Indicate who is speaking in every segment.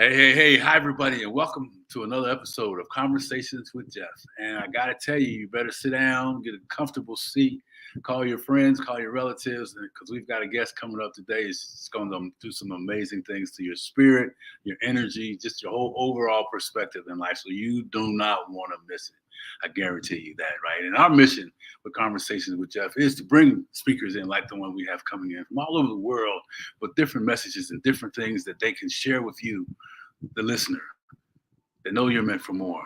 Speaker 1: Hey, hi everybody, and welcome to another episode of Conversations with Geoff. And I gotta tell you, you better sit down, get a comfortable seat, call your friends, call your relatives, because we've got a guest coming up today. It's going to do some amazing things to your spirit, your energy, just your whole overall perspective in life. So you do not want to miss it. I guarantee you that, right? And our mission with Conversations with Geoff is to bring speakers in like the one we have coming in from all over the world with different messages and different things that they can share with you, the listener, that know you're meant for more,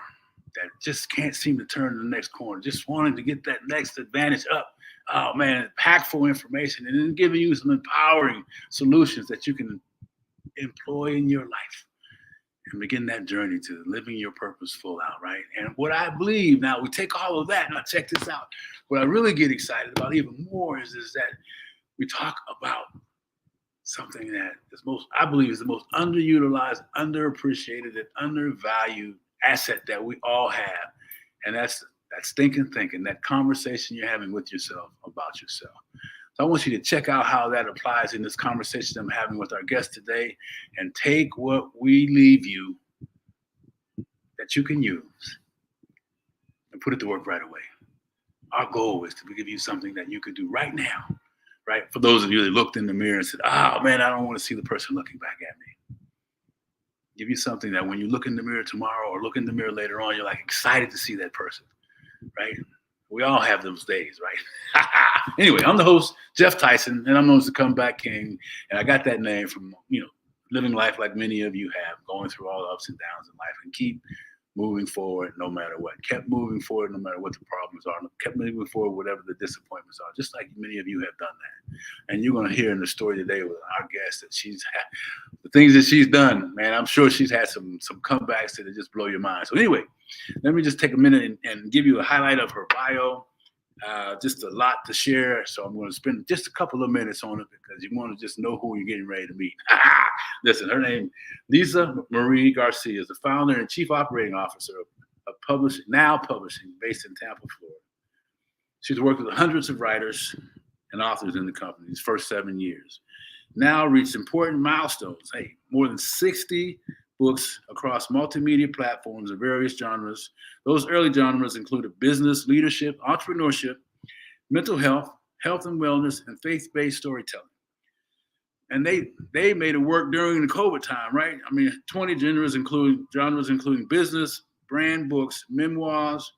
Speaker 1: that just can't seem to turn to the next corner, just wanting to get that next advantage up. Oh man, impactful information, and then giving you some empowering solutions that you can employ in your life and begin that journey to living your purpose full out, right? And what I believe now, we take all of that. Now check this out. What I really get excited about even more is that we talk about something that is I believe is the most underutilized, underappreciated, and undervalued asset that we all have. And that's thinking, that conversation you're having with yourself about yourself. So I want you to check out how that applies in this conversation I'm having with our guest today, and take what we leave you that you can use and put it to work right away. Our goal is to give you something that you can do right now, right? For those of you that looked in the mirror and said, oh man, I don't want to see the person looking back at me. Give you something that when you look in the mirror tomorrow or look in the mirror later on, you're like excited to see that person, right? We all have those days, right? Anyway, I'm the host, Geoff Tyson, and I'm known as the Comeback King. And I got that name from, living life like many of you have, going through all the ups and downs in life and keep moving forward no matter what. Kept moving forward no matter what the problems are. Kept moving forward whatever the disappointments are, just like many of you have done that. And you're going to hear in the story today with our guest that she's had the things that she's done, man. I'm sure she's had some comebacks that just blow your mind. So anyway, let me just take a minute and give you a highlight of her bio. Just a lot to share, so I'm going to spend just a couple of minutes on it because you want to just know who you're getting ready to meet. Listen, her name, Liza Marie Garcia, is the founder and chief operating officer of Now Publishing, based in Tampa, Florida. She's worked with hundreds of writers and authors in the company's first 7 years. Now reached important milestones. Hey, more than 60 books across multimedia platforms of various genres. Those early genres included business, leadership, entrepreneurship, mental health, health and wellness, and faith-based storytelling. And they made it work during the COVID time, right? I mean, 20 genres including business, brand books, memoirs,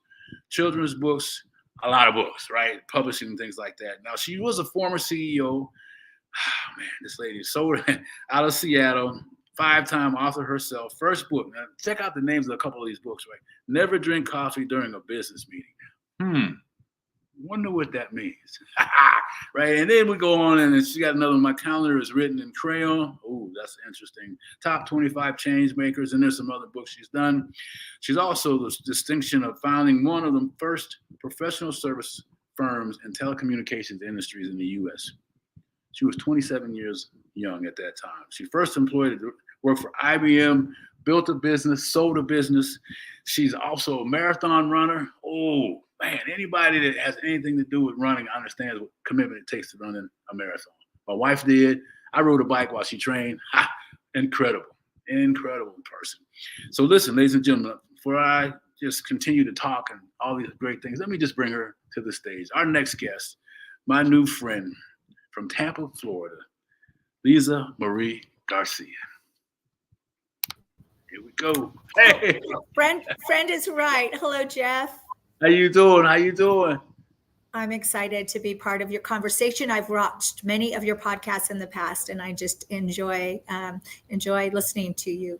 Speaker 1: children's books, a lot of books, right? Publishing and things like that. Now, she was a former CEO. Oh, man, this lady sold out of Seattle. 5-time author herself. First book. Now, check out the names of a couple of these books, right? Never Drink Coffee During a Business Meeting. Wonder what that means. Right? And then we go on, and she got another one. My calendar is written in crayon. Oh, that's interesting. Top 25 change makers, and there's some other books she's done. She's also the distinction of founding one of the first professional service firms in telecommunications industries in the U.S. She was 27 years young at that time. She first worked for IBM, built a business, sold a business. She's also a marathon runner. Oh, man, anybody that has anything to do with running understands what commitment it takes to run a marathon. My wife did. I rode a bike while she trained. Incredible person. So listen, ladies and gentlemen, before I just continue to talk and all these great things, let me just bring her to the stage. Our next guest, my new friend from Tampa, Florida, Liza Marie Garcia. Here we go. Hey,
Speaker 2: friend is right. Hello, Geoff.
Speaker 1: How you doing?
Speaker 2: I'm excited to be part of your conversation. I've watched many of your podcasts in the past, and I just enjoy listening to you.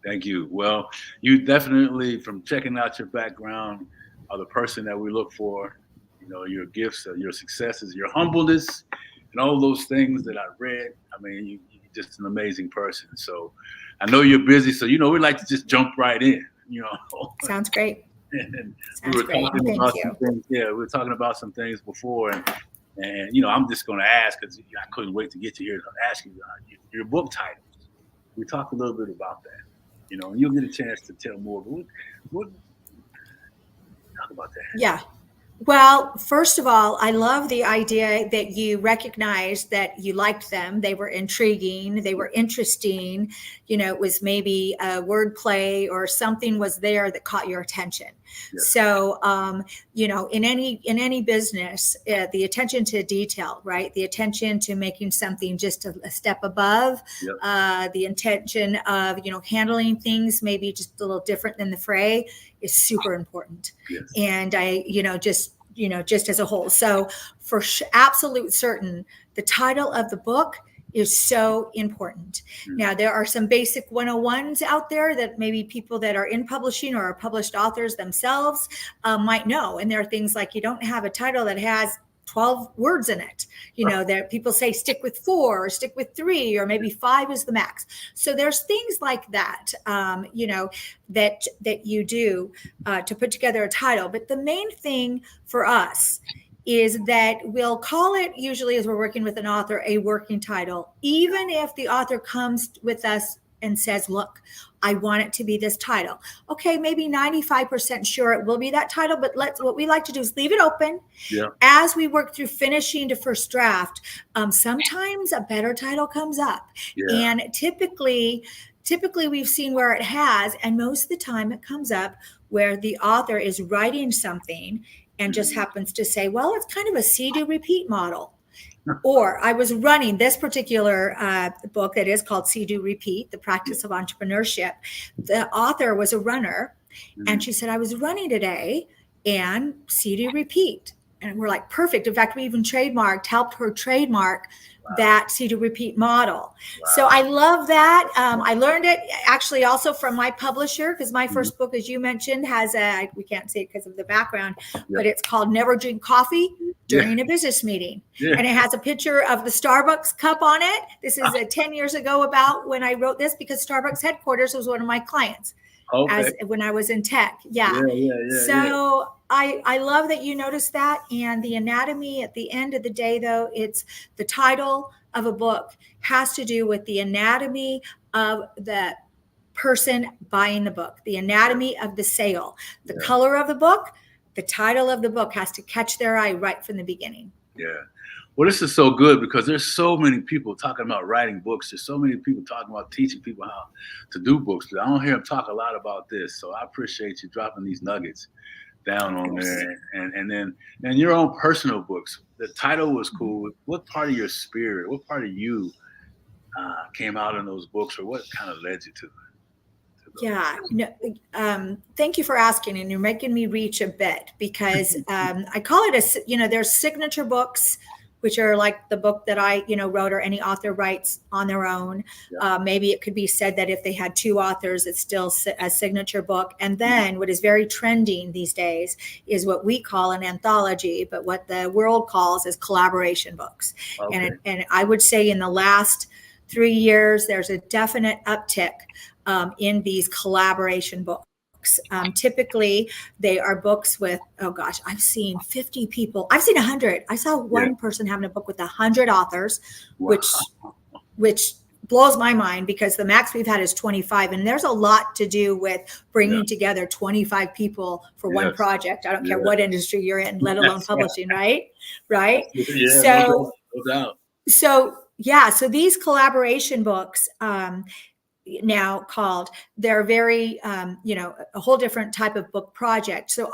Speaker 1: Thank you. Well, you definitely, from checking out your background, are the person that we look for. Your gifts, your successes, your humbleness, and all those things that I read. I mean, you're just an amazing person. So I know you're busy, so we like to just jump right in.
Speaker 2: Sounds great.
Speaker 1: And
Speaker 2: Sounds
Speaker 1: we were
Speaker 2: great.
Speaker 1: talking
Speaker 2: Thank
Speaker 1: about
Speaker 2: you.
Speaker 1: some things. Yeah, we were talking about some things before, and I'm just going to ask because I couldn't wait to get you here to ask you your book titles. We talked a little bit about that, and you'll get a chance to tell more. But what talk about that?
Speaker 2: Yeah. Well, first of all, I love the idea that you recognized that you liked them. They were intriguing, they were interesting. It was maybe a wordplay or something was there that caught your attention.
Speaker 1: Yes.
Speaker 2: So, in any business, the attention to detail, right? The attention to making something just a step above,
Speaker 1: Yep.
Speaker 2: the intention of handling things maybe just a little different than the fray is super important.
Speaker 1: Yes.
Speaker 2: And just as a whole. So for absolute certain, the title of the book is so important. Now, there are some basic 101s out there that maybe people that are in publishing or are published authors themselves might know. And there are things like you don't have a title that has 12 words in it, that people say stick with 4 or stick with 3 or maybe 5 is the max. So there's things like that, that you do to put together a title. But the main thing for us is that we'll call it, usually as we're working with an author, a working title, even if the author comes with us and says, look, I want it to be this title. Okay, maybe 95% sure it will be that title, but what we like to do is leave it open.
Speaker 1: Yeah.
Speaker 2: As we work through finishing to first draft. Sometimes a better title comes up.
Speaker 1: Yeah.
Speaker 2: And typically we've seen where it has, and most of the time it comes up where the author is writing something and just happens to say, well, it's kind of a see-do repeat model. Or I was running this particular book that is called See Do Repeat, The Practice of Entrepreneurship. The author was a runner, and she said, I was running today and See Do Repeat. And we're like, perfect. In fact, we even helped her trademark that See Do Repeat model. Wow. So I love that. I learned it actually also from my publisher, because my first book, as you mentioned, has we can't say it because of the background, but it's called Never Drink Coffee During a Business Meeting. Yeah. And it has a picture of the Starbucks cup on it. This is 10 years ago about when I wrote this, because Starbucks headquarters was one of my clients. Okay. When I was in tech. Yeah. So I love that you noticed that. And the anatomy at the end of the day, though, it's the title of a book has to do with the anatomy of the person buying the book, the anatomy of the sale, the color of the book, the title of the book has to catch their eye right from the beginning.
Speaker 1: Yeah. Well, this is so good because there's so many people talking about writing books. There's so many people talking about teaching people how to do books. But I don't hear them talk a lot about this. So I appreciate you dropping these nuggets down on there. And then your own personal books. The title was cool. What part of your spirit, what part of you came out in those books, or what kind of led you to them?
Speaker 2: Yeah, thank you for asking, and you're making me reach a bit, because I call it there's signature books, which are like the book that I, wrote, or any author writes on their own. Yeah. Maybe it could be said that if they had 2 authors, it's still a signature book. And then what is very trending these days is what we call an anthology, but what the world calls is collaboration books. Okay. And I would say in the last 3 years, there's a definite uptick in these collaboration books. Typically, they are books with, I've seen 50 people. I've seen 100. I saw one person having a book with 100 authors, which blows my mind, because the max we've had is 25. And there's a lot to do with bringing together 25 people for one project. I don't care what industry you're in, let alone publishing, right? Right?
Speaker 1: Yeah,
Speaker 2: so,
Speaker 1: no doubt.
Speaker 2: So these collaboration books, now called, they're very a whole different type of book project. So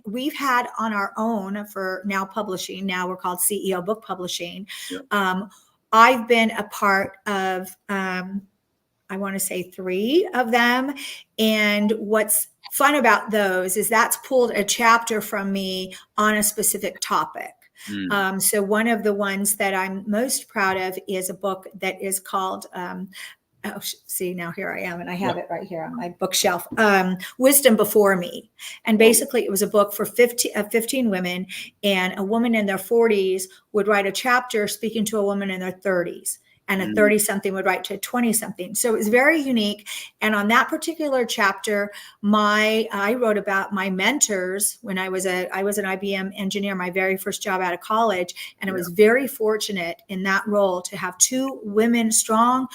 Speaker 2: we've had on our own for now publishing, now we're called CEO Book Publishing. I've been a part of I want to say 3 of them, and what's fun about those is that's pulled a chapter from me on a specific topic. So one of the ones that I'm most proud of is a book that is called see, now here I am, and I have it right here on my bookshelf. Wisdom Before Me. And basically it was a book for 15 women, and a woman in their 40s would write a chapter speaking to a woman in their 30s. And a 30-something would write to a 20-something. So it was very unique. And on that particular chapter, I wrote about my mentors when I was an IBM engineer, my very first job out of college. And I was very fortunate in that role to have 2 women, strong,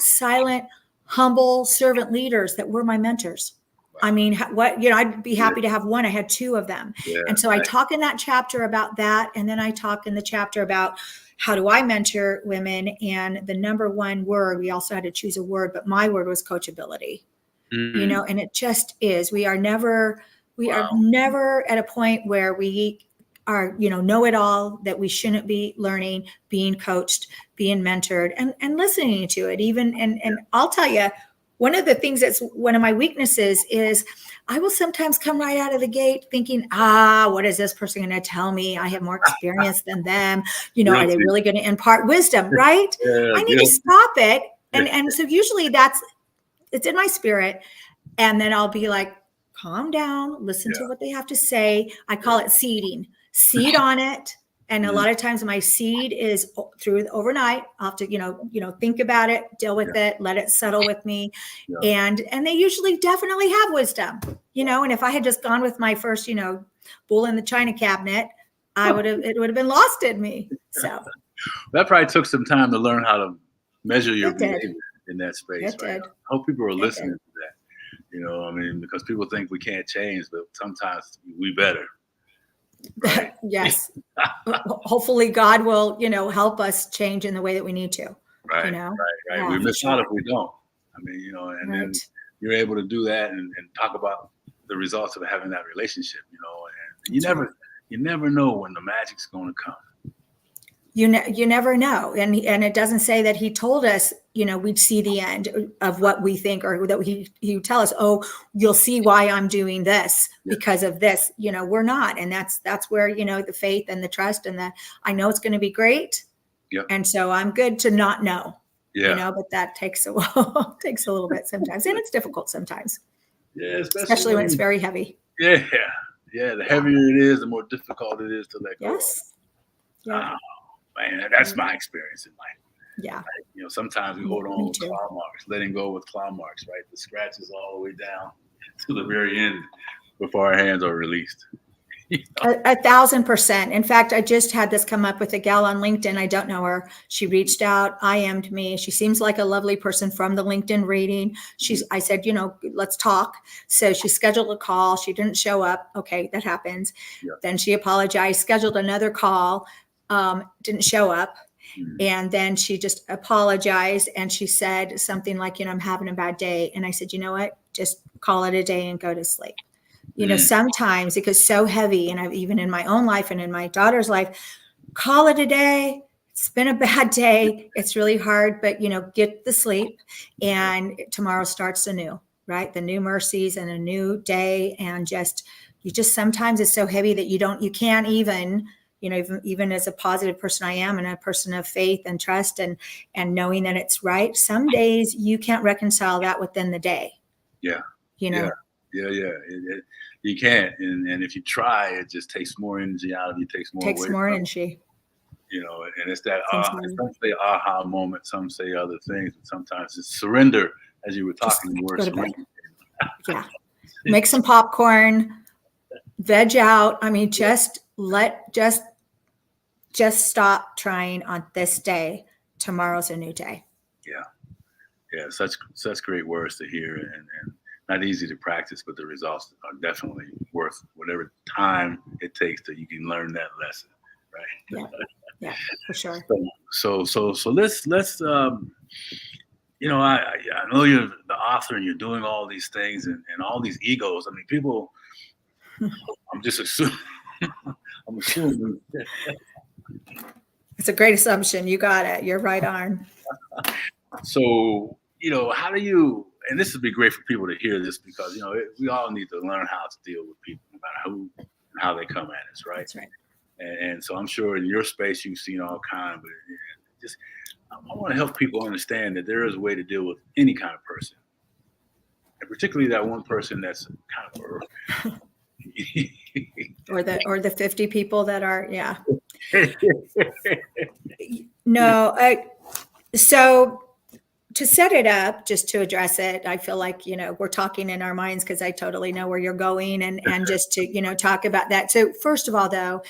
Speaker 2: silent, humble servant leaders that were my mentors. I mean, I'd be happy to have one. I had two of them.
Speaker 1: Yeah,
Speaker 2: and so I talk in that chapter about that. And then I talk in the chapter about how do I mentor women? And the number one word, we also had to choose a word, but my word was coachability, and it just is. We are never at a point where we are, know it all, that we shouldn't be learning, being coached, being mentored, and listening to it even. And I'll tell you, one of the things that's one of my weaknesses is I will sometimes come right out of the gate thinking, what is this person going to tell me? I have more experience than them. Are they really going to impart wisdom? Right? I need to stop it. And so usually it's in my spirit. And then I'll be like, calm down, listen to what they have to say. I call it seeding. Seed on it. And a lot of times my seed is through overnight. I'll have to, think about it, deal with it, let it settle with me. And they usually definitely have wisdom, and if I had just gone with my first, bull in the china cabinet, it would have been lost in me. So
Speaker 1: that probably took some time to learn how to measure your behavior in that space. Right? I hope people are listening to that. Because people think we can't change, but sometimes we better. Right.
Speaker 2: Yes. Hopefully God will, help us change in the way that we need to.
Speaker 1: Right. Right. Yeah, we miss out if we don't. And then you're able to do that and talk about the results of having that relationship, and you never know when the magic's going to come.
Speaker 2: You never know. And it doesn't say that he told us, we'd see the end of what we think, or that he would tell us, you'll see why I'm doing this because of this. We're not. And that's where, the faith and the trust and I know it's going to be great.
Speaker 1: Yep.
Speaker 2: And so I'm good to not know, but that takes a while, takes a little bit sometimes. And it's difficult sometimes.
Speaker 1: Yeah.
Speaker 2: Especially when it's very heavy.
Speaker 1: Yeah. Yeah. The heavier it is, the more difficult it is to let go.
Speaker 2: Yes. Yeah.
Speaker 1: Man, that's my experience in life.
Speaker 2: Yeah.
Speaker 1: Sometimes we hold on with claw marks, letting go with claw marks, right? The scratches all the way down to the very end before our hands are released.
Speaker 2: 1,000%. In fact, I just had this come up with a gal on LinkedIn. I don't know her. She reached out, IM'd me. She seems like a lovely person from the LinkedIn reading. I said, let's talk. So she scheduled a call. She didn't show up. Okay, that happens.
Speaker 1: Yeah.
Speaker 2: Then she apologized, scheduled another call. Didn't show up. And then she just apologized. And she said something like, I'm having a bad day. And I said, you know what, just call it a day and go to sleep. Sometimes it gets so heavy. And I've even in my own life and in my daughter's life, call it a day. It's been a bad day. It's really hard, but get the sleep and tomorrow starts anew, right? The new mercies and a new day. And you just sometimes it's so heavy that you can't even, even as a positive person I am and a person of faith and trust and knowing that it's right. Some days you can't reconcile that within the day.
Speaker 1: Yeah. Yeah. You can't. And if you try, it just takes more energy out of you, takes more
Speaker 2: energy.
Speaker 1: And it's that, some say aha moment, some say other things, but sometimes it's surrender, as you were talking, the word surrender.
Speaker 2: Yeah. Make some popcorn, veg out. Just stop trying on this day. Tomorrow's a new day.
Speaker 1: Yeah. Such great words to hear and not easy to practice, but the results are definitely worth whatever time it takes that you can learn that lesson. Right.
Speaker 2: Yeah, for sure.
Speaker 1: So let's I know you're the author and you're doing all these things and all these egos. People, I'm just assuming. I'm assuming.
Speaker 2: It's a great assumption. You got it. You're right on.
Speaker 1: So, how do you, and this would be great for people to hear this because, we all need to learn how to deal with people, no matter who and how they come at us, right?
Speaker 2: That's right.
Speaker 1: And so I'm sure in your space, you've seen all kinds, but I want to help people understand that there is a way to deal with any kind of person. And particularly that one person that's kind of
Speaker 2: or the 50 people that are, No. So to set it up, just to address it, I feel like, we're talking in our minds because I totally know where you're going, and just to, talk about that. So first of all, though,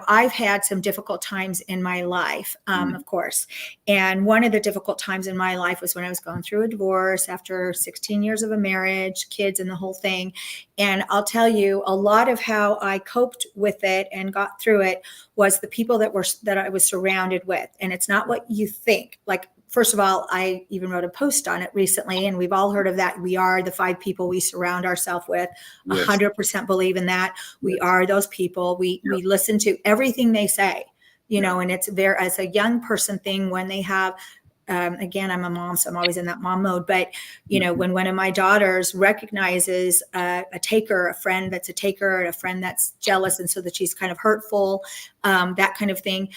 Speaker 2: I've had some difficult times in my life, of course. And one of the difficult times in my life was when I was going through a divorce after 16 years of a marriage, kids, and the whole thing. And I'll tell you, a lot of how I coped with it and got through it was the people that I was surrounded with. And it's not what you think. Like, first of all, I even wrote a post on it recently, and we've all heard of that. We are the 5 people we surround ourselves with. 100% believe in that. We are those people. We listen to everything they say, and it's there as a young person thing when they have, again, I'm a mom, so I'm always in that mom mode. But, when one of my daughters recognizes a taker, a friend that's a taker, and a friend that's jealous, and so that she's kind of hurtful, that kind of thing,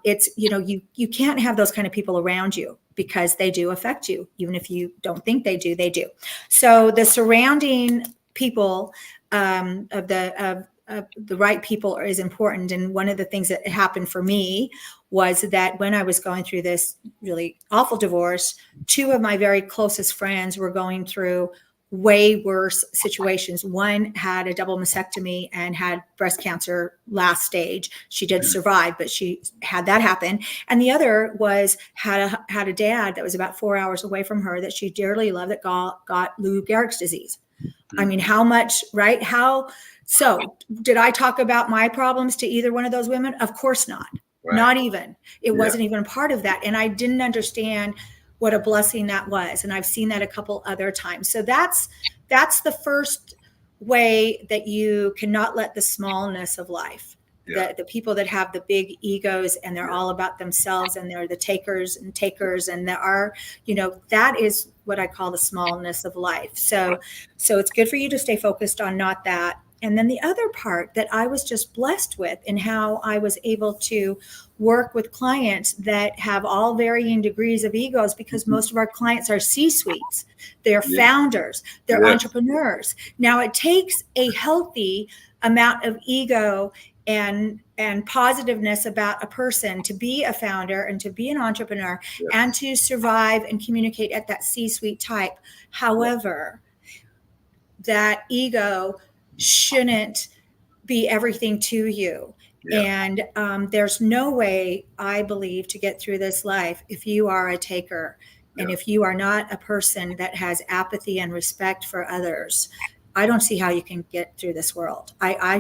Speaker 2: it's, you can't have those kind of people around you because they do affect you. Even if you don't think they do, they do. So the surrounding people of the right people is important. And one of the things that happened for me was that when I was going through this really awful divorce, 2 of my very closest friends were going through way worse situations. One had a double mastectomy and had breast cancer last stage. She did survive, but she had that happen. And the other had a dad that was about 4 hours away from her that she dearly loved that got Lou Gehrig's disease. I mean, how much, right? So did I talk about my problems to either one of those women? Of course not. Right. Not even. It wasn't even part of that. And I didn't understand what a blessing that was. And I've seen that a couple other times. So that's the first way that you cannot let the smallness of life, the people that have the big egos and they're all about themselves and they're the takers, and there are, that is what I call the smallness of life. So it's good for you to stay focused on not that. And then the other part that I was just blessed with in how I was able to work with clients that have all varying degrees of egos, because most of our clients are C-suites, they're founders, they're entrepreneurs. Now it takes a healthy amount of ego and positiveness about a person to be a founder and to be an entrepreneur and to survive and communicate at that C-suite type. However, that ego shouldn't be everything to you. And there's no way, I believe, to get through this life if you are a taker and if you are not a person that has apathy and respect for others. I don't see how you can get through this world. I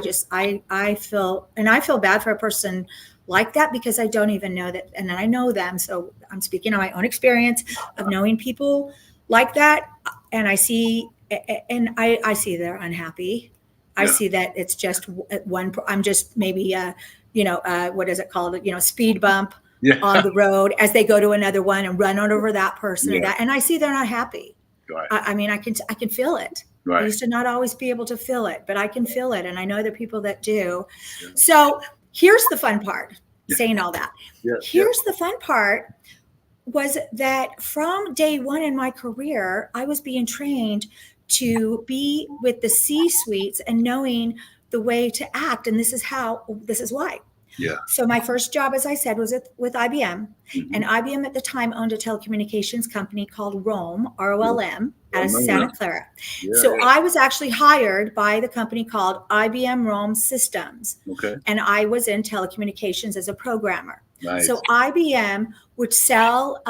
Speaker 2: feel bad for a person like that because I don't even know that, and I know them. So I'm speaking on my own experience of knowing people like that, and I see they're unhappy. I see that it's just one. I'm just maybe what is it called? Speed bump on the road as they go to another one and run over that person or that, and I see they're not happy. Right. I mean, I can feel it. Right. I used to not always be able to feel it, but I can feel it, and I know the people that do. Yeah. So here's the fun part. Saying all that. Here's the fun part. Was that from day one in my career, I was being trained to be with the C-suites and knowing the way to act. And this is why. Yeah. So my first job, as I said, was with IBM. Mm-hmm. And IBM at the time owned a telecommunications company called ROLM, R-O-L-M, out of Santa Clara. So I was actually hired by the company called IBM ROLM Systems. Okay. And I was in telecommunications as a programmer. Nice. So IBM would sell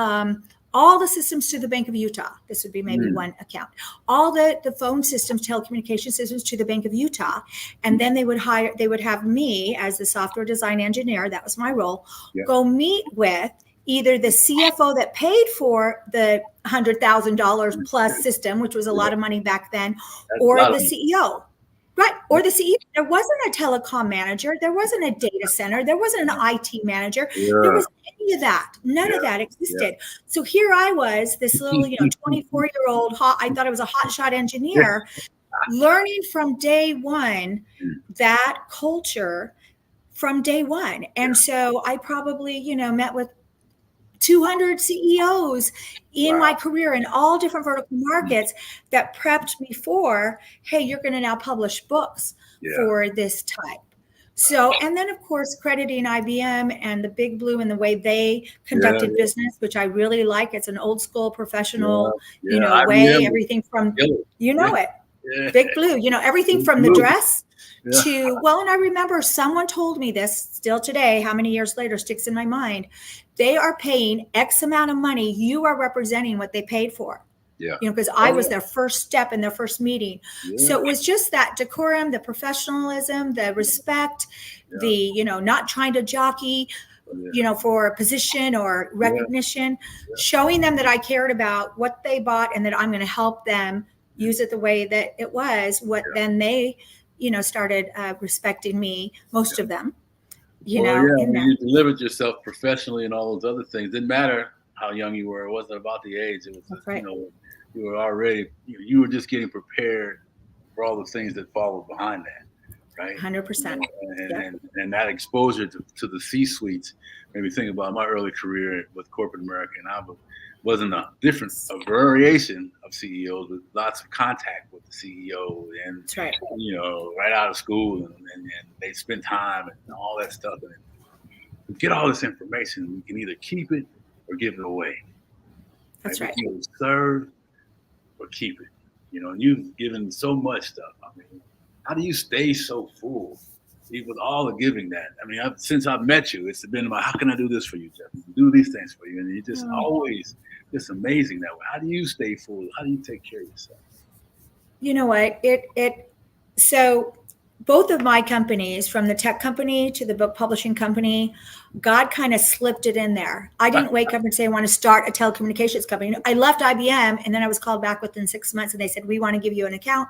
Speaker 2: all the systems to the Bank of Utah. This would be maybe one account. All the phone systems, telecommunication systems to the Bank of Utah. And then they would have me as the software design engineer, that was my role, go meet with either the CFO that paid for the $100,000 plus system, which was a lot of money back then, or the CEO. Right. Or the CEO. There wasn't a telecom manager. There wasn't a data center. There wasn't an IT manager. There wasn't any of that. None of that existed. So here I was, this little, 24-year-old, I thought I was a hotshot engineer, learning from day one that culture from day one. And so I probably, met with 200 CEOs in my career in all different vertical markets that prepped me for, hey, you're going to now publish books for this type. So, and then of course, crediting IBM and the Big Blue and the way they conducted
Speaker 1: Yeah,
Speaker 2: business, which I really like. It's an old school
Speaker 1: yeah,
Speaker 2: professional,
Speaker 1: yeah.
Speaker 2: way,
Speaker 1: IBM was
Speaker 2: everything from,
Speaker 1: killer. Yeah,
Speaker 2: it,
Speaker 1: yeah.
Speaker 2: Big Blue, everything
Speaker 1: Big
Speaker 2: from the
Speaker 1: Blue.
Speaker 2: dress
Speaker 1: Yeah,
Speaker 2: to, well, and I remember someone told me this still today, how many years later sticks in my mind. They are paying X amount of money. You are representing what they paid for.
Speaker 1: yeah.
Speaker 2: Because
Speaker 1: Oh,
Speaker 2: I was
Speaker 1: yeah,
Speaker 2: their first step in their first meeting.
Speaker 1: yeah,
Speaker 2: So it was just that decorum, the professionalism, the respect,
Speaker 1: yeah,
Speaker 2: not trying to jockey,
Speaker 1: yeah,
Speaker 2: for a position or
Speaker 1: yeah,
Speaker 2: recognition,
Speaker 1: yeah,
Speaker 2: showing them that I cared about what they bought and that I'm going to help them use it the way that it was. What
Speaker 1: yeah.
Speaker 2: then they, started respecting me, most of them,
Speaker 1: Well, yeah,
Speaker 2: in
Speaker 1: when
Speaker 2: that.
Speaker 1: you delivered yourself professionally and all those other things, didn't matter how young you were. It wasn't about the age. It was,
Speaker 2: That's right.
Speaker 1: you were already, you were just getting prepared for all the things that followed behind that, right?
Speaker 2: 100%.
Speaker 1: And,
Speaker 2: Yep.
Speaker 1: and that exposure to the C-suites made me think about my early career with corporate America. And wasn't a variation of CEOs with lots of contact with the CEO and,
Speaker 2: That's right.
Speaker 1: right out of school and they spend time and all that stuff. And we get all this information. We can either keep it or give it away.
Speaker 2: That's
Speaker 1: We
Speaker 2: right.
Speaker 1: can either serve or keep it. And you've given so much stuff. I mean, how do you stay so full? With all the giving that. I mean, since I've met you, it's been about how can I do this for you, Geoff? Do these things for you. And you're just always just amazing that way. How do you stay full? How do you take care of yourself?
Speaker 2: You know what? So both of my companies, from the tech company to the book publishing company, God kind of slipped it in there. I didn't wake up and say, I want to start a telecommunications company. I left IBM and then I was called back within 6 months and they said, we want to give you an account.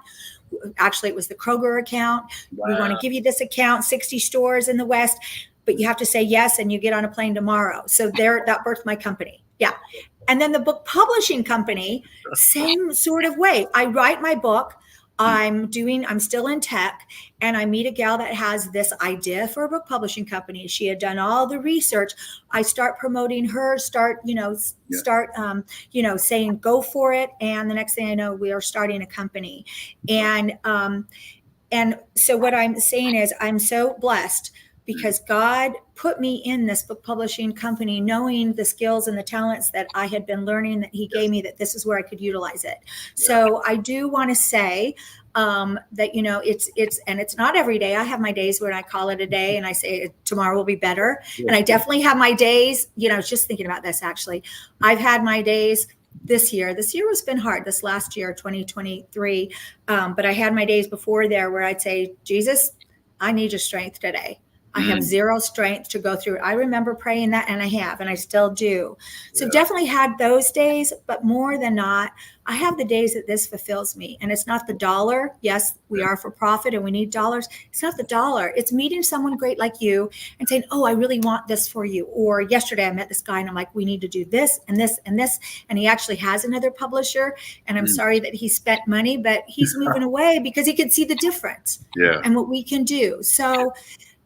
Speaker 2: Actually, it was the Kroger account.
Speaker 1: Wow.
Speaker 2: We want to give you this account, 60 stores in the West, but you have to say yes and you get on a plane tomorrow. So that birthed my company. Yeah. And then the book publishing company, same sort of way. I write my book. I'm still in tech, and I meet a gal that has this idea for a book publishing company. She had done all the research. I start promoting her, saying go for it. And the next thing I know, we are starting a company. And so what I'm saying is I'm so blessed because God put me in this book publishing company, knowing the skills and the talents that I had been learning that he gave me, that this is where I could utilize it. So I do want to say that, it's not every day. I have my days where I call it a day and I say tomorrow will be better. And I definitely have my days, I was just thinking about this actually. I've had my days this year has been hard, this last year, 2023. But I had my days before there where I'd say, Jesus, I need your strength today. I have zero strength to go through. I remember praying that, and I still do. So definitely had those days, but more than not, I have the days that this fulfills me. And it's not the dollar. Yes, we are for profit and we need dollars. It's not the dollar. It's meeting someone great like you and saying, oh, I really want this for you. Or yesterday I met this guy and I'm like, we need to do this and this and this. And he actually has another publisher. And I'm sorry that he spent money, but he's moving away because he can see the difference and what we can do. So,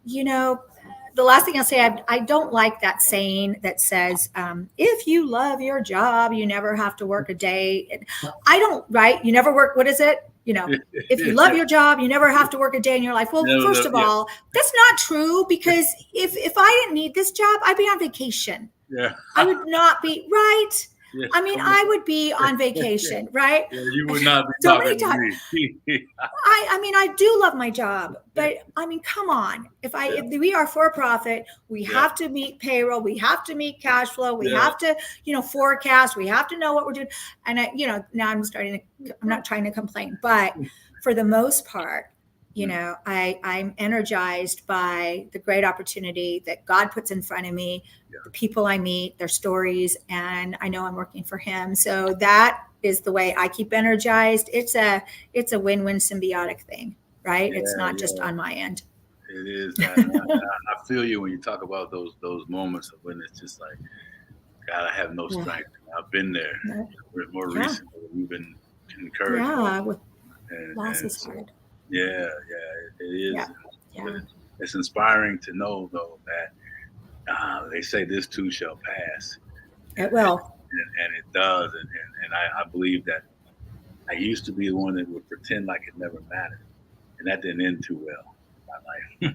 Speaker 2: the last thing I'll say, I don't like that saying that says, if you love your job, you never have to work a day. I don't, right? You never work. What is it? If you love your job, you never have to work a day in your life. Well, first of all, that's not true, because if I didn't need this job, I'd be on vacation.
Speaker 1: Yeah.
Speaker 2: I would not be, right? Yeah. I mean, I would be on vacation, right?
Speaker 1: Yeah, you would not be
Speaker 2: so
Speaker 1: talking to me.
Speaker 2: I mean, I do love my job, but I mean, come on. If we are for profit, we have to meet payroll, we have to meet cash flow, we have to, forecast, we have to know what we're doing. And now I'm not trying to complain, but for the most part, I'm energized by the great opportunity that God puts in front of me, the people I meet, their stories, and I know I'm working for him. So that is the way I keep energized. It's a win-win symbiotic thing, right? It's not just on my end.
Speaker 1: It is. I feel you when you talk about those moments of when it's just like, God, I have no strength. I've been there. More recently, we've been encouraged.
Speaker 2: Yeah, with loss is hard.
Speaker 1: Yeah, it is. Yeah. It's inspiring to know, though, that they say this too shall pass.
Speaker 2: It will.
Speaker 1: And it does. And I believe that I used to be the one that would pretend like it never mattered. And that didn't end too well. my life.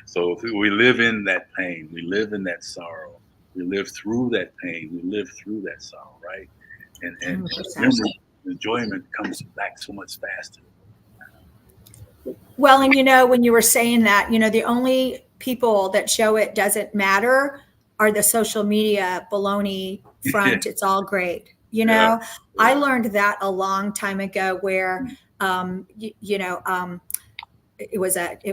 Speaker 1: So we live in that pain, we live in that sorrow, we live through that pain, we live through that sorrow, right? And
Speaker 2: 100%.
Speaker 1: enjoyment comes back so much faster.
Speaker 2: Well, and when you were saying that, the only people that show it doesn't matter are the social media baloney front. It's all great.
Speaker 1: Yeah.
Speaker 2: I learned that a long time ago where, it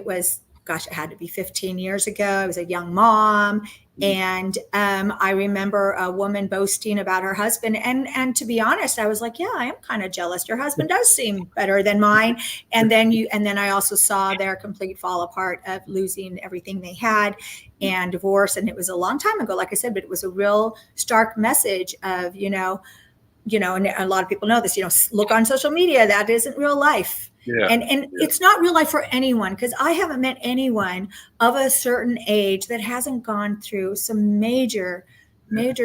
Speaker 2: was, gosh, it had to be 15 years ago. I was a young mom. And I remember a woman boasting about her husband. And to be honest, I was like, yeah, I am kind of jealous. Your husband does seem better than mine. And then I also saw their complete fall apart of losing everything they had and divorce. And it was a long time ago, like I said, but it was a real stark message of, and a lot of people know this, look on social media, that isn't real life.
Speaker 1: Yeah.
Speaker 2: And it's not real life for anyone, because I haven't met anyone of a certain age that hasn't gone through some major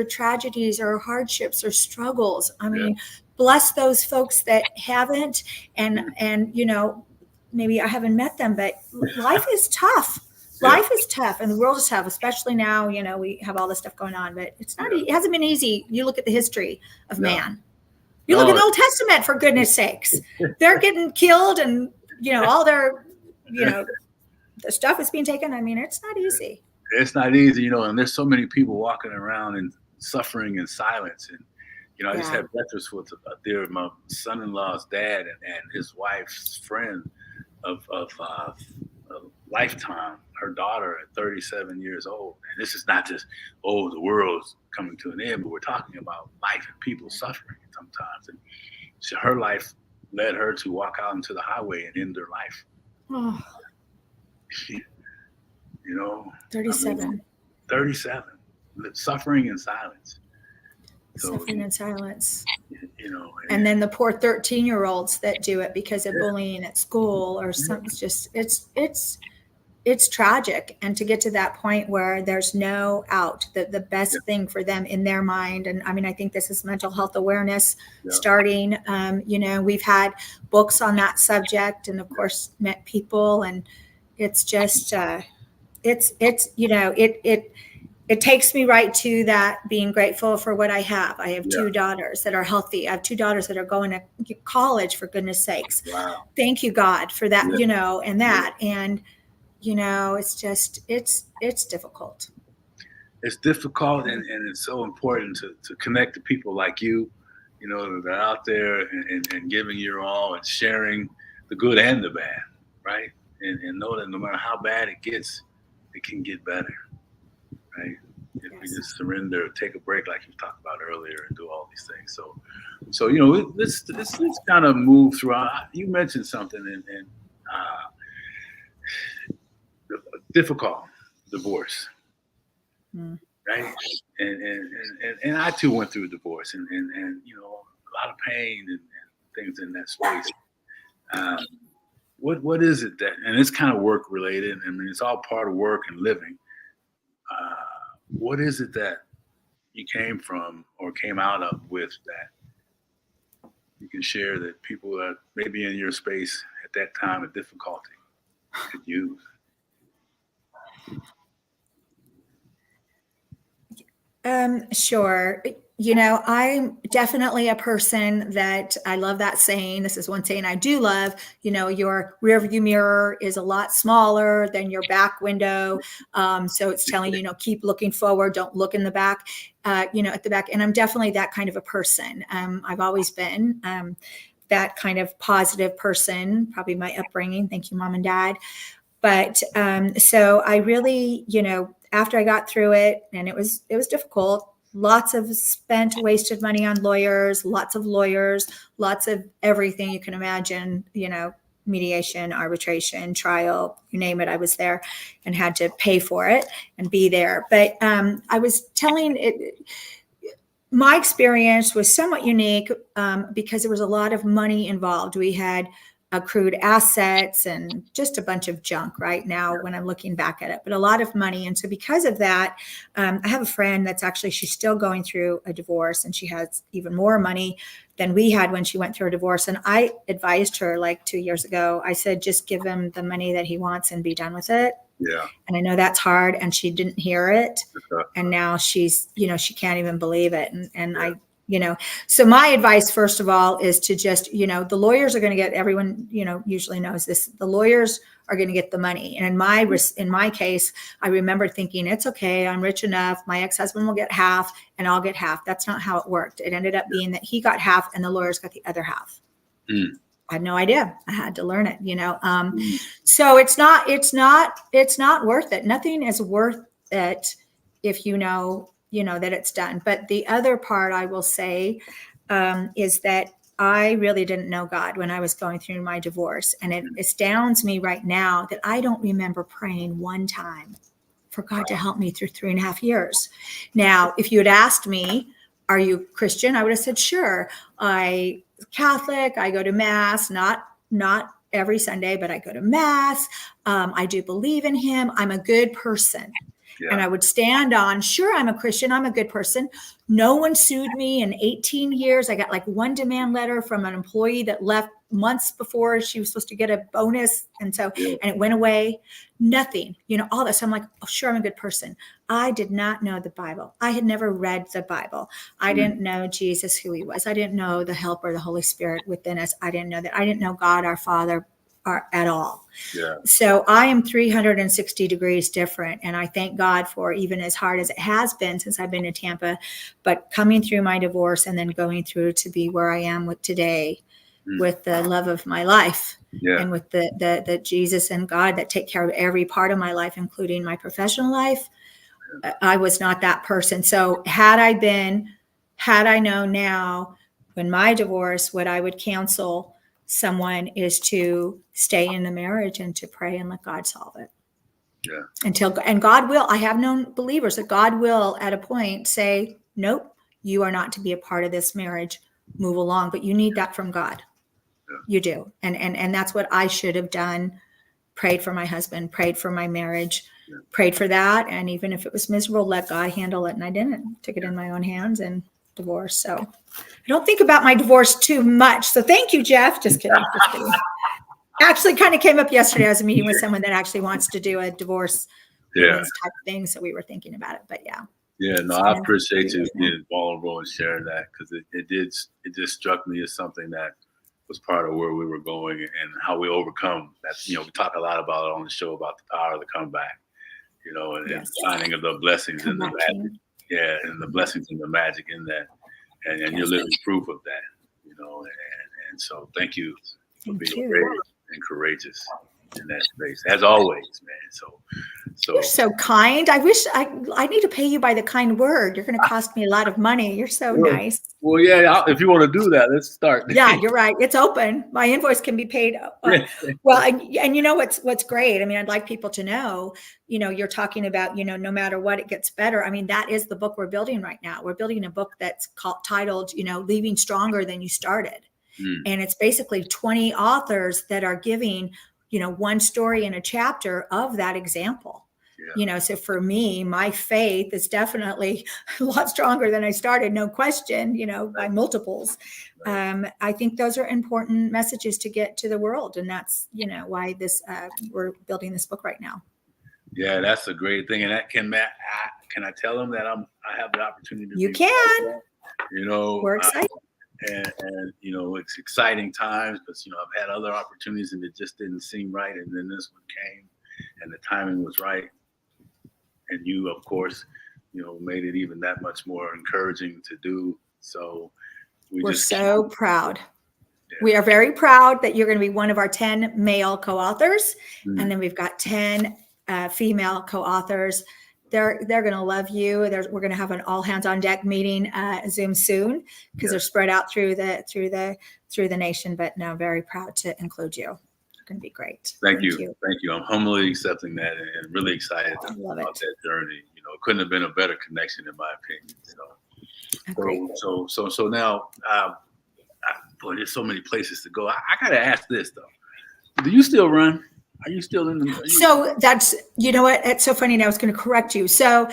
Speaker 2: tragedies or hardships or struggles. I mean, bless those folks that haven't, and maybe I haven't met them, but life is tough. Life is tough, and the world is tough, especially now. We have all this stuff going on, but it's not. It hasn't been easy. You look at the history of man. You look at the Old Testament, for goodness sakes. They're getting killed, and all their, the stuff is being taken. I mean, it's not easy.
Speaker 1: It's not easy, and there's so many people walking around and suffering in silence. And I just had breakfast with my son-in-law's dad and his wife's friend of a lifetime, her daughter at 37 years old. And this is not just, the world's coming to an end, but we're talking about life and people suffering sometimes. And her life led her to walk out into the highway and end her life.
Speaker 2: Oh. 37.
Speaker 1: 37. Suffering in silence.
Speaker 2: Suffering in silence. And then the poor 13-year-olds that do it because of bullying at school or something. It's just, it's tragic. And to get to that point where there's no out, the best thing for them in their mind. And I mean, I think this is mental health awareness starting. We've had books on that subject, and of course met people, and it's just, it takes me right to that, being grateful for what I have. I have two daughters that are healthy. I have two daughters that are going to college, for goodness sakes.
Speaker 1: Wow.
Speaker 2: Thank you, God, for that, and that. And, it's just, it's difficult.
Speaker 1: It's difficult, and it's so important to connect to people like you, that are out there and giving your all and sharing the good and the bad, right? And know that no matter how bad it gets, it can get better, right? If we just surrender, take a break like you talked about earlier, and do all these things. So let's kind of move through. You mentioned something, and difficult divorce, right? And I too went through a divorce, and a lot of pain and things in that space. What is it that, and it's kind of work related. I mean, it's all part of work and living. What is it that you came from or came out of with that you can share that people that maybe in your space at that time of difficulty could use?
Speaker 2: Sure. I'm definitely a person that, I love that saying. This is one saying I do love, your rear view mirror is a lot smaller than your back window. So it's telling you, keep looking forward, don't look in the back, at the back. And I'm definitely that kind of a person. I've always been that kind of positive person, probably my upbringing. Thank you, Mom and Dad. But so I really, after I got through it, and it was difficult, lots of wasted money on lawyers, lots of everything you can imagine, mediation, arbitration, trial, you name it. I was there and had to pay for it and be there. But I was telling it, my experience was somewhat unique because there was a lot of money involved. We had accrued assets and just a bunch of junk right now when I'm looking back at it, but a lot of money. And so because of that, I have a friend that's actually, she's still going through a divorce, and she has even more money than we had when she went through a divorce. And I advised her like 2 years ago, I said, just give him the money that he wants and be done with it.
Speaker 1: Yeah.
Speaker 2: And I know that's hard, and she didn't hear it. And now she's, she can't even believe it. And yeah. So my advice, first of all, is to just, the lawyers are going to get, everyone, usually knows this, the lawyers are going to get the money. And in my case, I remember thinking, it's okay, I'm rich enough, my ex-husband will get half and I'll get half. That's not how it worked. It ended up being that he got half and the lawyers got the other half. I had no idea. I had to learn it, So it's not worth it. Nothing is worth it if you know that it's done. But the other part I will say is that I really didn't know God when I was going through my divorce. And it astounds me right now that I don't remember praying one time for God to help me through 3.5 years. Now, if you had asked me, are you Christian? I would have said, sure. I Catholic, I go to mass, not every Sunday, but I go to mass. I do believe in him. I'm a good person. Yeah. And I would stand on, sure, I'm a Christian, I'm a good person. No one sued me in 18 years. I got like one demand letter from an employee that left months before she was supposed to get a bonus. And so, and it went away. Nothing, all this. I'm like, oh, sure, I'm a good person. I did not know the Bible. I had never read the Bible. I didn't know Jesus, who he was. I didn't know the Helper, the Holy Spirit within us. I didn't know that. I didn't know God, our Father, at all. Yeah. So I am 360 degrees different. And I thank God for, even as hard as it has been since I've been in Tampa, but coming through my divorce and then going through to be where I am with today, with the love of my life, and with the Jesus and God that take care of every part of my life, including my professional life. I was not that person. So had I known now, when my divorce, what I would counsel someone is to stay in the marriage and to pray and let God solve it. Yeah. And God will, I have known believers that God will at a point say, nope, you are not to be a part of this marriage, move along, but you need that from God. Yeah. You do. And that's what I should have done. Prayed for my husband, prayed for my marriage, prayed for that. And even if it was miserable, let God handle it. And I didn't. Took it in my own hands and divorce. So I don't think about my divorce too much. So thank you, Geoff. Just kidding. Actually kind of came up yesterday. I was meeting with someone that actually wants to do a divorce type of thing. So we were thinking about it, but yeah.
Speaker 1: Yeah, no, I appreciate you being vulnerable and sharing that, because it just struck me as something that was part of where we were going and how we overcome that. We talk a lot about it on the show about the power of the comeback, and finding of the blessings and the magic. Yeah, and the blessings and the magic in that. And you're living proof of that, and so thank you for being brave and courageous in that space, as always, man. So
Speaker 2: you're so kind. I wish I need to pay you by the kind word. You're going to cost me a lot of money. You're so nice.
Speaker 1: Well, yeah, if you want to do that, let's start.
Speaker 2: Yeah, you're right. It's open. My invoice can be paid. Well, and what's great. I mean, I'd like people to know, you're talking about, no matter what, it gets better. I mean, that is the book we're building right now. We're building a book that's titled, Leaving Stronger Than You Started. And it's basically 20 authors that are giving, one story in a chapter of that example. So for me, my faith is definitely a lot stronger than I started, no question, by multiples. I think those are important messages to get to the world. And that's, why we're building this book right now.
Speaker 1: Yeah, that's a great thing. And that can I tell them that I have the opportunity to
Speaker 2: You can.
Speaker 1: We're excited. And it's exciting times, because I've had other opportunities and it just didn't seem right, and then this one came and the timing was right, and you of course made it even that much more encouraging to do. So we're
Speaker 2: so proud. We are very proud that you're going to be one of our 10 male co-authors, and then we've got 10 female co-authors. They're going to love you. We're going to have an all hands on deck meeting Zoom soon, because they're spread out through the nation. But no, very proud to include you. It's going to be great.
Speaker 1: Thank you. I'm humbly accepting that and really excited about that journey. It couldn't have been a better connection, in my opinion. So now, boy, there's so many places to go. I got to ask this though. Do you still run? Are you still in the?
Speaker 2: So that's, you know what? It's so funny. And I was going to correct you. So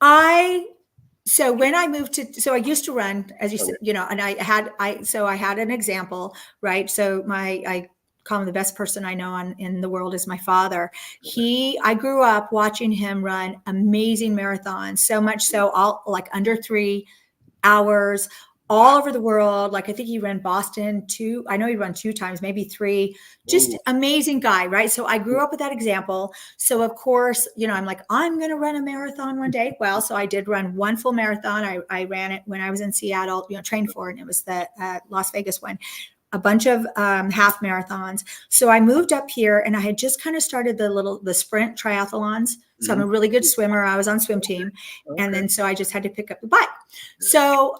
Speaker 2: when I moved to, so I used to run, as you said, you know, and I had an example, right? So I call him the best person I know in the world is my father. I grew up watching him run amazing marathons, so much so all like under 3 hours, all over the world. Like I think he ran Boston I know he ran 2 times, maybe 3, just amazing guy. Right. So I grew up with that example. So of course, you know, I'm like, I'm going to run a marathon one day. Well, so I did run one full marathon. I ran it when I was in Seattle, you know, trained for it. And it was the Las Vegas one, a bunch of half marathons. So I moved up here and I had just kind of started the sprint triathlons. So I'm a really good swimmer. I was on swim team. And then, so I just had to pick up the bike. So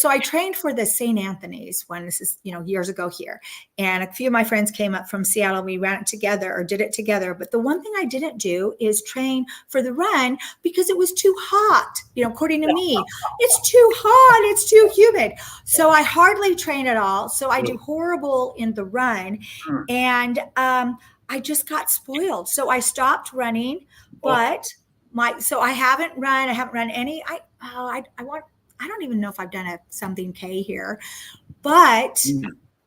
Speaker 2: I trained for the St. Anthony's one. This is, you know, years ago here. And a few of my friends came up from Seattle. We ran it together or did it together. But the one thing I didn't do is train for the run because it was too hot. You know, according to me, it's too hot. It's too humid. So I hardly train at all. So I do horrible in the run. And I just got spoiled. So I stopped running, but I haven't run any. I don't even know if I've done something K here, but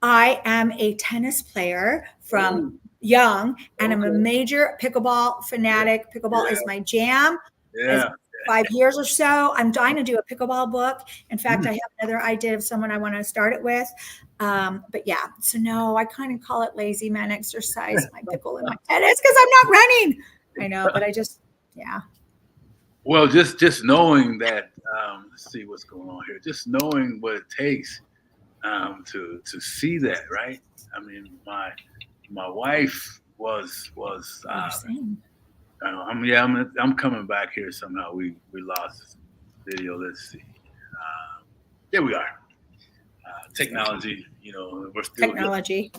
Speaker 2: I am a tennis player from young, and I'm a major pickleball fanatic. Pickleball is my jam. 5 years or so. I'm dying to do a pickleball book. In fact, I have another idea of someone I want to start it with. But yeah, so no, I kind of call it lazy man exercise, my pickle and my tennis, because I'm not running. I know, but yeah.
Speaker 1: Well, just knowing that, let's see what's going on here. Just knowing what it takes to see that, right? I mean, my wife was I'm coming back here somehow. We lost video. Let's see. There we are. Technology, you know, we're still
Speaker 2: technology.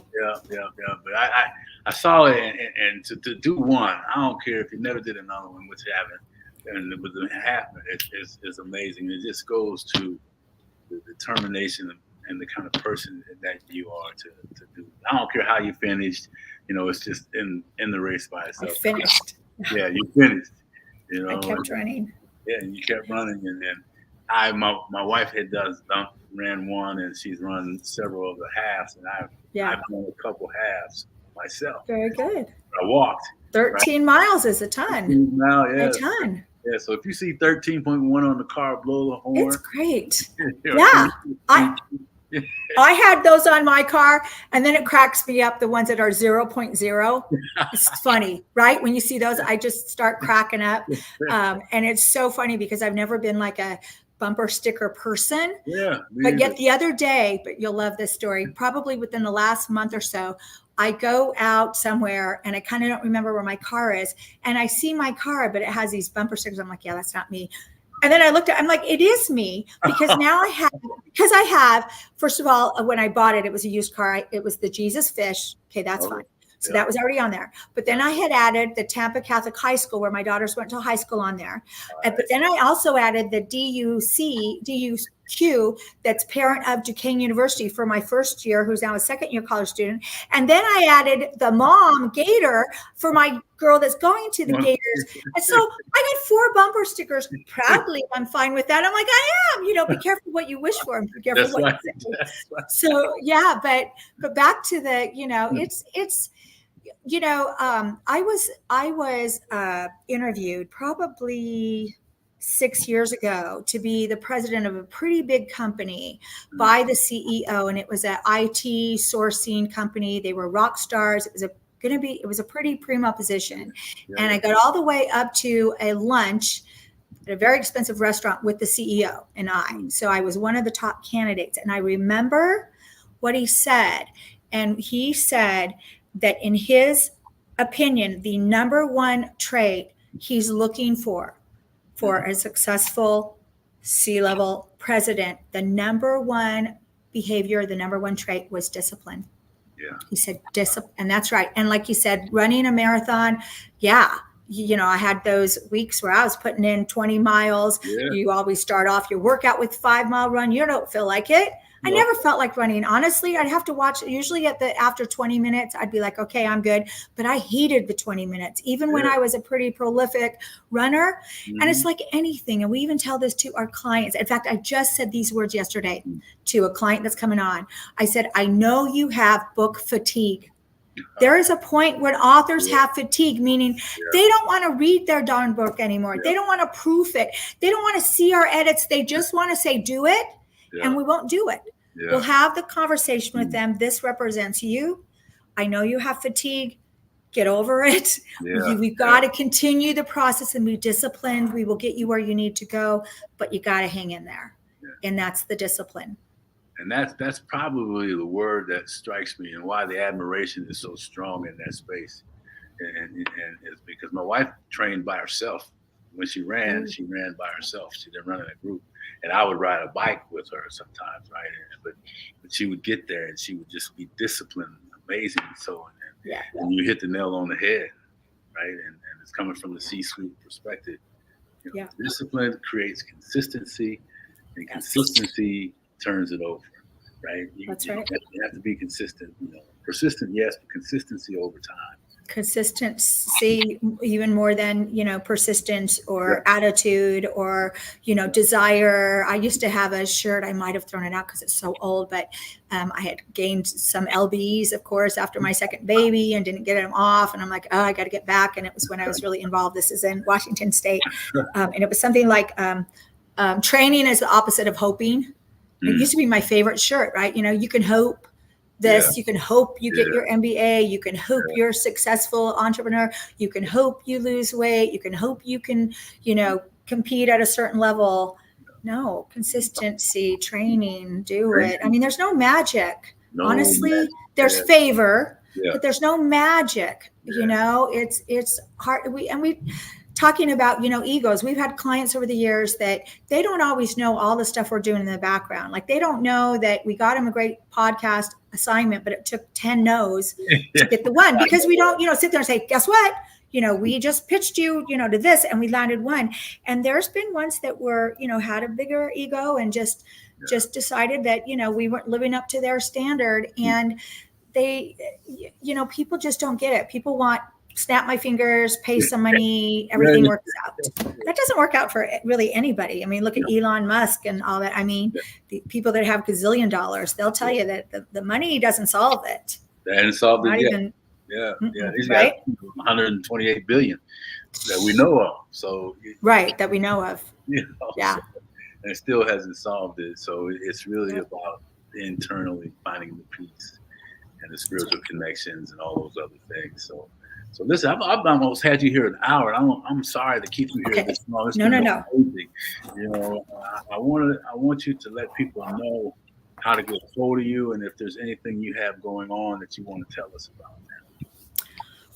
Speaker 1: Yeah. But I saw it, and to do one, I don't care if you never did another one, which you haven't. And with the half, it's amazing. It just goes to the determination and the kind of person that you are to do. I don't care how you finished. You know, it's just in the race by itself.
Speaker 2: I finished.
Speaker 1: Yeah, you finished. You know,
Speaker 2: I kept running.
Speaker 1: Yeah, and you kept running, and then my wife ran one, and she's run several of the halves, and I've run a couple halves myself.
Speaker 2: Very good.
Speaker 1: I walked.
Speaker 2: 13 miles is a ton.
Speaker 1: A
Speaker 2: ton.
Speaker 1: Yeah, so if you see 13.1 on the car, blow the horn.
Speaker 2: It's great. Yeah. I had those on my car, and then it cracks me up, the ones that are 0.0. It's funny, right? When you see those, I just start cracking up. And it's so funny because I've never been like a bumper sticker person.
Speaker 1: Yeah.
Speaker 2: But yet the other day, but you'll love this story, probably within the last month or so, I go out somewhere and I kind of don't remember where my car is. And I see my car, but it has these bumper stickers. I'm like, yeah, that's not me. And then I looked at, I'm like, it is me, because now I have, first of all, when I bought it, it was a used car. It was the Jesus Fish. Okay, that's fine. So that was already on there. But then I had added the Tampa Catholic High School, where my daughters went to high school, on there. But then I also added the DUQ, that's parent of Duquesne University, for my first year, who's now a second-year college student. And then I added the mom Gator for my girl that's going to the Gators. And so I got 4 bumper stickers. Proudly, I'm fine with that. I'm like, I am. You know, be careful what you wish for, and be careful what you say. So yeah, but back to the, you know, it's. You know, I was interviewed probably 6 years ago to be the president of a pretty big company by the CEO, and it was an IT sourcing company. They were rock stars. It was a pretty primo position, and I got all the way up to a lunch at a very expensive restaurant with the CEO and I. So I was one of the top candidates, and I remember what he said, and he said that in his opinion, the number one trait he's looking for a successful C-level president, the number one behavior, the number one trait was discipline. Yeah. He said discipline, and that's right. And like you said, running a marathon, yeah, I had those weeks where I was putting in 20 miles.
Speaker 1: Yeah.
Speaker 2: You always start off your workout with 5-mile run. You don't feel like it. I never felt like running. Honestly, I'd have to watch. Usually after 20 minutes, I'd be like, okay, I'm good. But I hated the 20 minutes, even when I was a pretty prolific runner.
Speaker 1: Mm-hmm.
Speaker 2: And it's like anything. And we even tell this to our clients. In fact, I just said these words yesterday to a client that's coming on. I said, I know you have book fatigue. There is a point when authors have fatigue, meaning they don't want to read their darn book anymore. They don't want to proof it. They don't want to see our edits. They just want to say, do it. And we won't do it. We'll have the conversation with them. This represents you. I know you have fatigue. Get over it. We've got to continue the process and be disciplined. We will get you where you need to go, but you got to hang in there. And that's the discipline.
Speaker 1: And that's probably the word that strikes me, and why the admiration is so strong in that space. And it's because my wife trained by herself. When she ran by herself. She didn't run in a group. And I would ride a bike with her sometimes, right? But she would get there and she would just be disciplined, amazing. So, and you hit the nail on the head, right? And it's coming from the C-suite perspective. Discipline creates consistency, and consistency turns it over, right?
Speaker 2: That's right.
Speaker 1: You have to be consistent. Persistent, yes, but consistency over time.
Speaker 2: Consistency even more than persistence or attitude or desire. I used to have a shirt, I might have thrown it out because it's so old, but I had gained some lbs, of course, after my second baby and didn't get them off, and I'm like, oh, I got to get back. And it was when I was really involved. This is in Washington State, and it was something like training is the opposite of hoping. It used to be my favorite shirt, right? You can hope this, you can hope you get your MBA, you can hope you're a successful entrepreneur, you can hope you lose weight, you can hope you can, compete at a certain level. No, consistency, training, do it. I mean, there's no magic. Honestly, there's favor, but there's no magic. It's hard. We talking about, egos. We've had clients over the years that they don't always know all the stuff we're doing in the background. Like they don't know that we got them a great podcast assignment, but it took 10 no's to get the one, because we don't, sit there and say, guess what? We just pitched you, to this, and we landed one. And there's been ones that were, had a bigger ego and just decided that, we weren't living up to their standard. And they, people just don't get it. People want snap my fingers, pay some money, everything works out. That doesn't work out for really anybody. I mean, look at Elon Musk and all that. I mean, the people that have gazillion dollars, they'll tell you that the money doesn't solve it.
Speaker 1: They hadn't solved it yet.
Speaker 2: Even,
Speaker 1: He's got 128 billion that we know of. So
Speaker 2: that we know of.
Speaker 1: And it still hasn't solved it. So it's really about internally finding the peace and the spiritual connections and all those other things. So listen, I've almost had you here an hour. I'm sorry to keep you here this long.
Speaker 2: No.
Speaker 1: Amazing. I want you to let people know how to get a hold of you, and if there's anything you have going on that you want to tell us about now.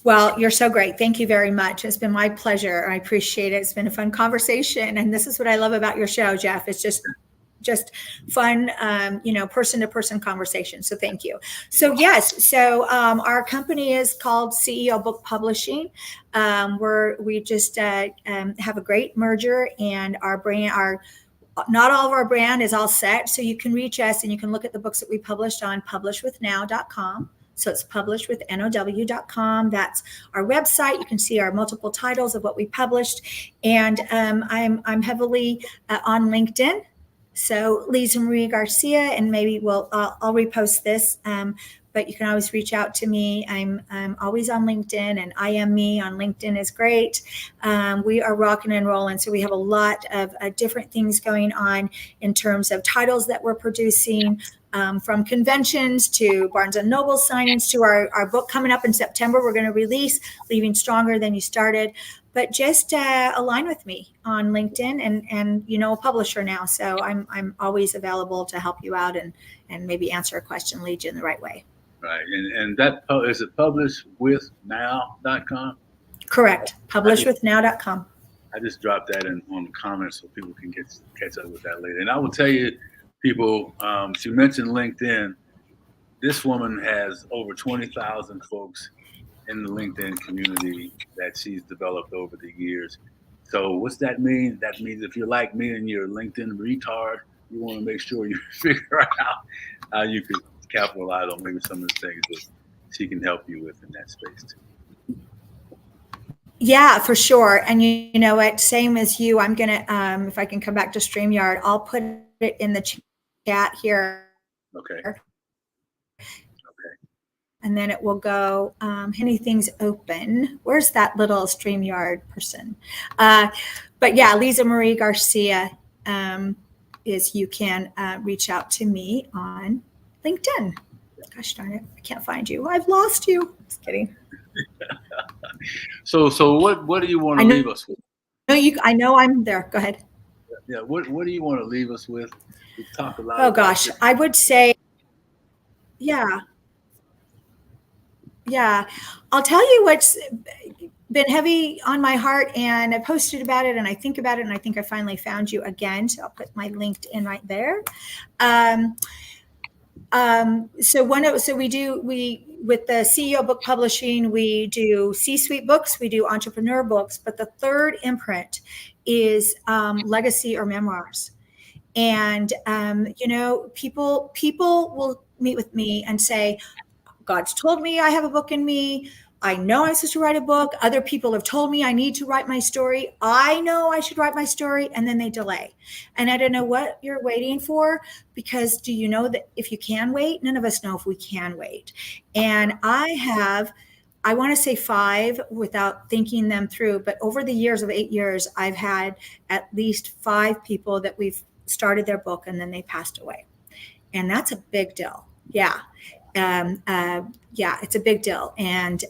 Speaker 2: Well, you're so great. Thank you very much. It's been my pleasure. I appreciate it. It's been a fun conversation, and this is what I love about your show, Geoff. It's just fun, person-to-person conversation. So thank you. So yes, our company is called CEO Book Publishing. We just have a great merger, and our brand, not all of our brand is all set. So you can reach us and you can look at the books that we published on publishwithnow.com. So it's publishwithnow.com. That's our website. You can see our multiple titles of what we published. And I'm heavily on LinkedIn. So Liza Marie Garcia, and maybe I'll repost this. But you can always reach out to me. I'm always on LinkedIn, and I am me on LinkedIn is great. We are rocking and rolling. So we have a lot of different things going on in terms of titles that we're producing, from conventions to Barnes & Noble signings to our book coming up in September. We're going to release Leaving Stronger Than You Started. But just align with me on LinkedIn, and a publisher now. So I'm always available to help you out and maybe answer a question, lead you in the right way.
Speaker 1: Right. And that is it publishwithnow.com?
Speaker 2: Correct. Publishwithnow.com.
Speaker 1: I just dropped that on the comments so people can catch up with that later. And I will tell you, people, she mentioned LinkedIn. This woman has over 20,000 folks in the LinkedIn community that she's developed over the years. So what's that mean? That means if you're like me and you're a LinkedIn retard, you want to make sure you figure out how you could capitalize on maybe some of the things that she can help you with in that space too.
Speaker 2: Yeah, for sure. And you know what? Same as you, I'm gonna if I can come back to StreamYard, I'll put it in the chat here.
Speaker 1: Okay.
Speaker 2: And then it will go, anything's open. Where's that little StreamYard person? But yeah, Liza Marie Garcia is, you can reach out to me on LinkedIn. Gosh darn it, I can't find you. I've lost you. Just kidding.
Speaker 1: So what do you want to leave us with?
Speaker 2: No, I know I'm there. Go ahead.
Speaker 1: Yeah, what do you want to leave us with? We talk a lot.
Speaker 2: Oh gosh, I would say, yeah. I'll tell you what's been heavy on my heart, and I posted about it and I think about it, and I think I finally found you again. So I'll put my LinkedIn right there. So we with the CEO book publishing, we do C-suite books, we do entrepreneur books, but the third imprint is legacy or memoirs. And you know, people will meet with me and say, God's told me I have a book in me. I know I'm supposed to write a book. Other people have told me I need to write my story. I know I should write my story, and then they delay. And I don't know what you're waiting for, because do you know that if you can wait? None of us know if we can wait. And I want to say 5 without thinking them through, but over the years of 8 years, I've had at least 5 people that we've started their book and then they passed away. And that's a big deal. Yeah. It's a big deal. And,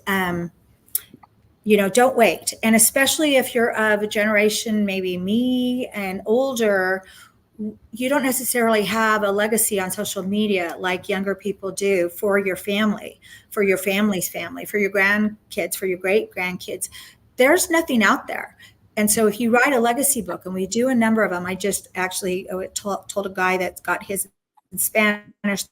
Speaker 2: you know, don't wait. And especially if you're of a generation, maybe me and older, you don't necessarily have a legacy on social media like younger people do for your family, for your family's family, for your grandkids, for your great grandkids. There's nothing out there. And so if you write a legacy book, and we do a number of them, I just actually told a guy that's got his in Spanish,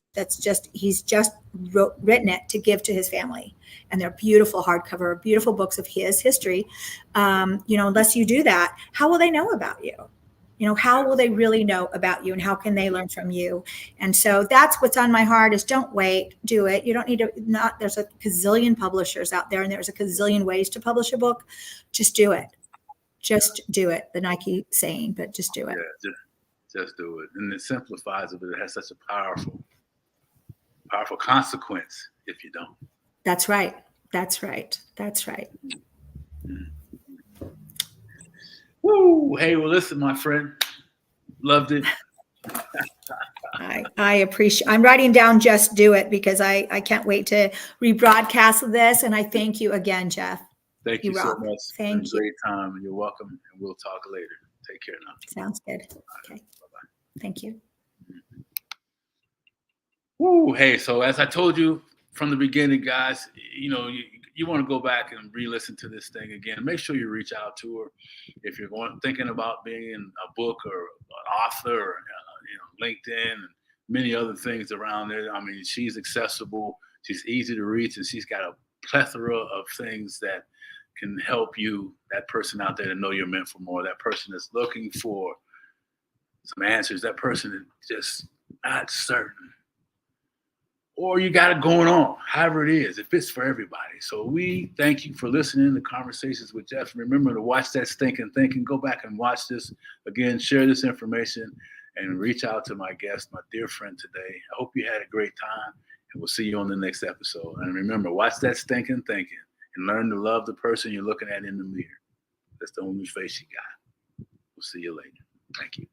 Speaker 2: he's just written it to give to his family, and they're beautiful hardcover, beautiful books of his history. You know, unless you do that, how will they know about you? You know, how will they really know about you, and how can they learn from you? And so that's what's on my heart is don't wait, do it. You don't need to, there's a gazillion publishers out there, and there's a gazillion ways to publish a book. Just do it. Just do it. The Nike saying, but just do it.
Speaker 1: Yeah, just do it. And it simplifies it, but it has such a powerful consequence if you don't.
Speaker 2: That's right. That's right. That's right.
Speaker 1: Woo! Hey, well, listen, my friend, loved it.
Speaker 2: I appreciate. I'm writing down "just do it" because I can't wait to rebroadcast this. And I thank you again, Geoff.
Speaker 1: Thank you so much.
Speaker 2: Thank you.
Speaker 1: Great time, and you're welcome. And we'll talk later. Take care now.
Speaker 2: Sounds good. Okay.
Speaker 1: Bye-bye.
Speaker 2: Thank you.
Speaker 1: Woo! Hey, so as I told you from the beginning, guys, you know, you want to go back and re-listen to this thing again. Make sure you reach out to her if you're thinking about being in a book or an author, or, you know, LinkedIn and many other things around there. I mean, she's accessible, she's easy to reach, and she's got a plethora of things that can help you, that person out there, to know you're meant for more. That person is looking for some answers. That person is just not certain. Or you got it going on, however it is. It fits for everybody. So we thank you for listening to Conversations with Geoff. Remember to watch that Stinking Thinking. Go back and watch this again. Share this information and reach out to my guest, my dear friend today. I hope you had a great time, and we'll see you on the next episode. And remember, watch that Stinking Thinking and learn to love the person you're looking at in the mirror. That's the only face you got. We'll see you later. Thank you.